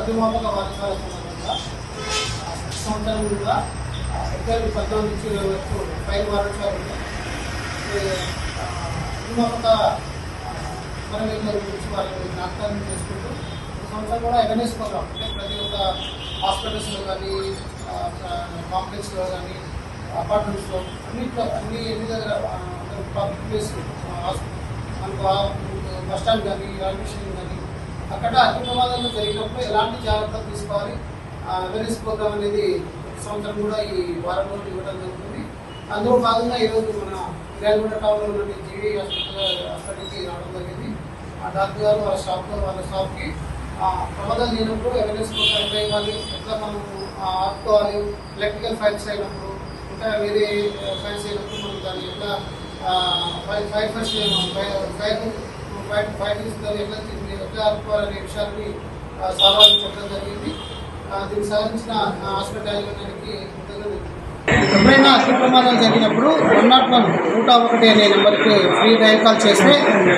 అగ్నిమాపక వార్షికాల సందర్భంగా సంవత్సరం కూడా ఏప్రిల్ 14 నుంచి 20 వరకు ఫైర్ వారోత్సవాలు అగ్నిమాపక మనవేళ్ళ గురించి వాళ్ళని జ్ఞాపకాలను చేసుకుంటూ సంవత్సరం కూడా అవేర్నెస్ ప్రోగ్రామ్ అంటే ప్రతి ఒక్క హాస్పిటల్స్లో కానీ కాంప్లెక్స్లో కానీ అపార్ట్మెంట్స్లో అన్ని దగ్గర పబ్లిక్ ప్లేస్ మనకు బస్ స్టాండ్ కానీ రైల్వే స్టేషన్ కానీ అక్కడ అగ్ని ప్రమాదాలు జరిగినప్పుడు ఎలాంటి జాగ్రత్తలు తీసుకోవాలి అవేర్నెస్ ప్రోగ్రామ్ అనేది సంవత్సరం కూడా ఈ వారం రోజులు ఇవ్వడం జరుగుతుంది. అందులో భాగంగా ఈరోజు మన ఇరాగూడ టౌన్లో ఉన్న జీవీ హాస్పిటల్కి రావడం జరిగింది. ఆ డాక్టర్ గారు వాళ్ళ స్టాఫ్కి ప్రమాదాలు చేయనప్పుడు అవేర్నెస్ ప్రోగ్రామ్ ఎట్లా ఇవ్వాలి, ఎట్లా మనం ఆపుకోవాలి, ఎలక్ట్రికల్ ఫైల్స్ అయినప్పుడు ఇంకా వేరే ఫైల్స్ అయినప్పుడు మనం దాన్ని ఎట్లా ఫైర్ ఫస్ట్ ఎట్లా ఆపుకోవాలనే విషయాన్ని సవాళ్ళు చెప్పడం జరిగింది. దీనికి సహకరించిన హాస్పిటల్ యాజమాన్యానికి ఎప్పుడైనా అగ్ని ప్రమాదాలు జరిగినప్పుడు 101 అనే నెంబర్కి ఫ్రీ డయల్ కాల్ చేస్తే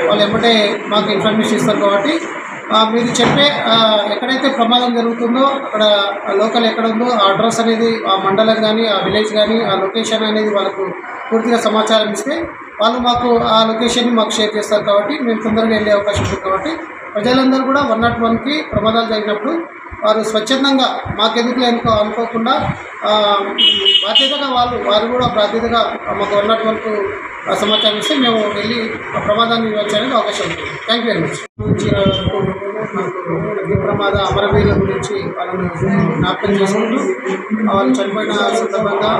వాళ్ళు ఎప్పుడే మాకు ఇన్ఫర్మేషన్ ఇస్తారు. కాబట్టి మీరు చెప్పే ఎక్కడైతే ప్రమాదం జరుగుతుందో అక్కడ లోకల్ ఎక్కడ ఉందో ఆ అడ్రస్ అనేది ఆ మండలం కానీ ఆ విలేజ్ కానీ ఆ లొకేషన్ అనేది వాళ్ళకు పూర్తిగా సమాచారం ఇస్తే వాళ్ళు మాకు ఆ లొకేషన్ని మాకు షేర్ చేస్తారు. కాబట్టి మేము తొందరగా వెళ్ళే అవకాశం ఉంది. కాబట్టి ప్రజలందరూ కూడా 101కి ప్రమాదాలు జరిగినప్పుడు వారు స్వచ్ఛందంగా మాకెందుకు అనుకోకుండా బాధ్యతగా వారు కూడా బాధ్యతగా మాకు 101కు సమాచారం ఇస్తే మేము వెళ్ళి ఆ ప్రమాదాన్ని నివారించడానికి అవకాశం ఉంటుంది. Thank you very much. అగ్ని ప్రమాద అమరవీరుల గురించి వాళ్ళని జ్ఞాపకం చేసుకుంటూ వాళ్ళు చనిపోయిన సందర్భంగా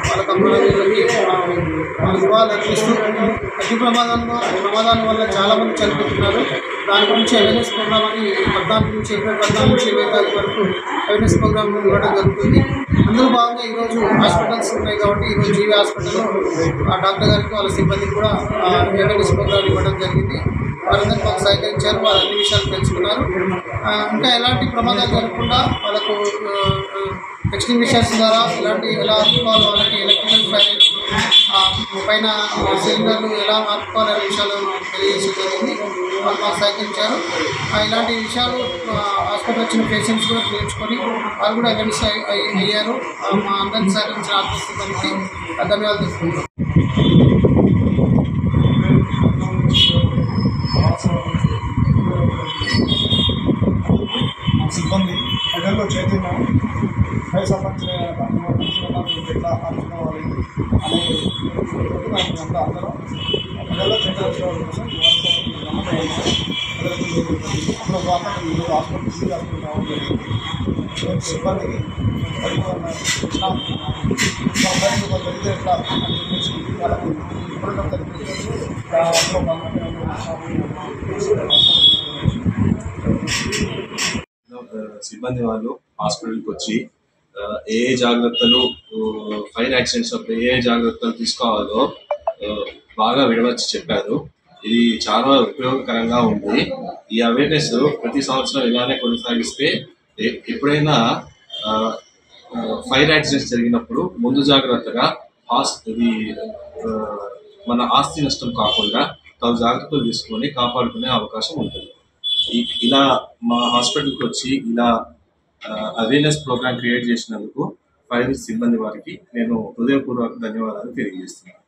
వాళ్ళకు అమరవీరులకి వాళ్ళ నివాళులు అర్పిస్తూ అగ్ని ప్రమాదాల వల్ల చాలామంది చనిపోతున్నారు. దాని గురించి అవేర్నెస్ ప్రోగ్రామ్ అని 14 నుంచి ఏప్రిల్ 14 నుంచి 20 తారీఖు వరకు అవేర్నెస్ ప్రోగ్రామ్ ఇవ్వడం జరుగుతుంది. అందులో భాగంగా ఈరోజు హాస్పిటల్స్ ఉన్నాయి కాబట్టి ఈరోజు జీవీ హాస్పిటల్లో ఆ డాక్టర్ గారికి వాళ్ళ సిబ్బందికి కూడా అవేర్నెస్ ప్రోగ్రామ్ ఇవ్వడం జరిగింది. వారందరూ మాకు సహకరించారు, వాళ్ళు అన్ని విషయాలు తెలుసుకున్నారు. ఇంకా ఎలాంటి ప్రమాదాలు జరగకుండా వాళ్ళకు ఎక్స్టింగ్విషర్స్ ద్వారా ఎలా ఆపుకోవాలో వాళ్ళకి ఎలక్ట్రికల్ ఫైర్ పైన సిలిండర్లు ఎలా ఆపుకోవాలనే విషయాలు తెలియజేసి జరిగింది. వాళ్ళు మాకు సహకరించారు. ఇలాంటి విషయాలు హాస్పిటల్ వచ్చిన పేషెంట్స్ కూడా నేర్చుకొని వాళ్ళు కూడా అవేర్నెస్ అయ్యారు. మా అందరికీ సహకరించిన ఆత్మస్థితానికి ధన్యవాదాలు తెలుసుకుంటాం. సిబ్బంది ప్రజల్లో చైతన్యం ఫైర్ సంబంధించిన ఎట్లా ఆపుకోవాలి అనేది అంతా అందరం ప్రజల్లో చైతన్యం కోసం అందులో భాగంగా ఈరోజు హాస్పిటల్ రావడం జరిగింది. సిబ్బందికి జరిగితే ఎట్లా అని చెప్పేసి వాళ్ళకి ఇవ్వడం జరిగింది. అందులో భాగంగా సిబ్బంది వాళ్ళు హాస్పిటల్కి వచ్చి ఏ జాగ్రత్తలు ఫైర్ యాక్సిడెంట్స్ అప్పుడు ఏ జాగ్రత్తలు తీసుకోవాలో బాగా విడవచ్చి చెప్పారు. ఇది చాలా ఉపయోగకరంగా ఉంది. ఈ అవేర్నెస్ ప్రతి సంవత్సరం ఇలానే కొనసాగిస్తే ఎప్పుడైనా ఫైర్ యాక్సిడెంట్స్ జరిగినప్పుడు ముందు జాగ్రత్తగా ఇది మన ఆస్తి నష్టం కాకుండా తగు జాగ్రత్తలు తీసుకొని కాపాడుకునే అవకాశం ఉంటుంది. ఇలా మా హాస్పిటల్కి వచ్చి ఇలా అవేర్నెస్ ప్రోగ్రామ్ క్రియేట్ చేసినందుకు ఫైర్ సిబ్బంది వారికి నేను హృదయపూర్వక ధన్యవాదాలు తెలియజేస్తున్నాను.